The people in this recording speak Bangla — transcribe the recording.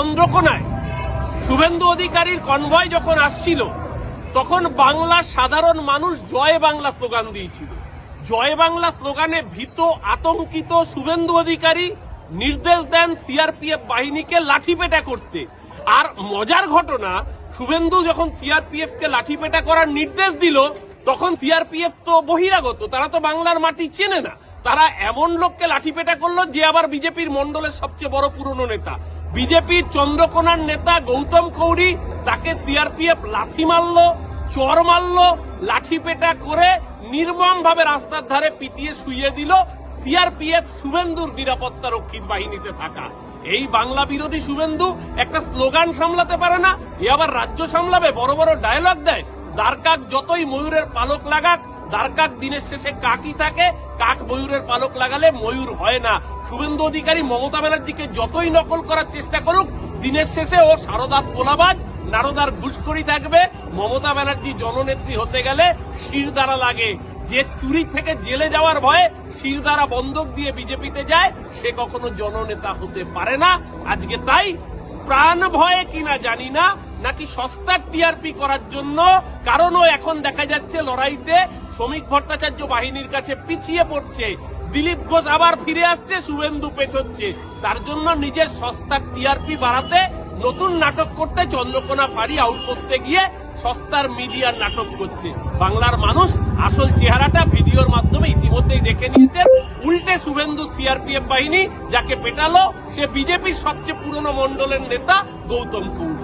চন্দ্রকোনায় শুভেন্দু অধিকারীর কনভয় যখন আসছিল তখন বাংলার সাধারণ মানুষ জয় বাংলা স্লোগান দিয়েছিল। জয় বাংলা স্লোগানে ভীত আতঙ্কিত শুভেন্দু অধিকারী নির্দেশ দেন সিআরপিএফ বাহিনীকে লাঠিপেটা করতে। আর মজার ঘটনা, শুভেন্দু যখন সিআরপিএফ কে লাঠিপেটা করার নির্দেশ দিল তখন সিআরপিএফ তো বহিরাগত, তারা তো বাংলার মাটি চেনে না। তারা এমন লোককে লাঠিপেটা করলো যে আবার বিজেপির মন্ডলের সবচেয়ে বড় পুরনো নেতা, বিজেপির চন্দ্রকোনার নেতা গৌতম কৌরি, তাকে সিআরপিএফ লাথি মারলো, চর মারলো, লাঠিপেটা করে নির্মম ভাবে রাস্তার ধারে পিটিয়ে শুইয়ে দিল সিআরপিএফ শুভেন্দুর নিরাপত্তা রক্ষী বাহিনীতে থাকা। এই বাংলা বিরোধী শুভেন্দু একটা স্লোগান সামলাতে পারে না, এ আবার রাজ্য সামলাবে, বড় বড় ডায়লগ দেয়। দ্বারকাক যতই ময়ূরের পালক লাগাক, দ্বারকাক দিনের শেষে কাকই থাকে, কাক ময়ূরের পালক লাগালে ময়ূর হয় না। শুভেন্দু অধিকারী মমতা ব্যানার্জিকে যতই নকল করার চেষ্টা করুক, দিনের শেষে ও সারদার পোলাবাজ, নারদার ঘুষখড়ি থাকবে। মমতা ব্যানার্জি জননেত্রী হতে গেলে শিরদাঁড়া লাগে। যে চুরি থেকে জেলে যাওয়ার ভয়ে শিরদাঁড়া বন্দুক দিয়ে বিজেপিতে যায়, সে কখনো জননেতা হতে পারে না। আজকে তাই প্রাণ ভয়ে কিনা জানি না, নাকি সস্তার টিআরপি করার জন্য, কারণও এখন দেখা যাচ্ছে লড়াইতে শ্রমিক ভট্টাচার্য বাহিনীর কাছে পিছিয়ে পড়ছে। দিলীপ ঘোষ আবার ফিরে আসছে, শুভেন্দু পেছোচ্ছে। তার জন্য নিজের সস্তার টিআরপি বাড়াতে নতুন নাটক করতে চন্দ্রকোনা ফাঁড়ি আউটপোস্টে গিয়ে সস্তার মিডিয়ার নাটক করছে। বাংলার মানুষ আসল চেহারাটা ভিডিওর মাধ্যমে ইতিমধ্যেই দেখে নিয়েছে। উল্টে শুভেন্দু সিআরপিএফ বাহিনী যাকে পেটালো, সে বিজেপির সবচেয়ে পুরনো মন্ডলের নেতা গৌতম কৌর।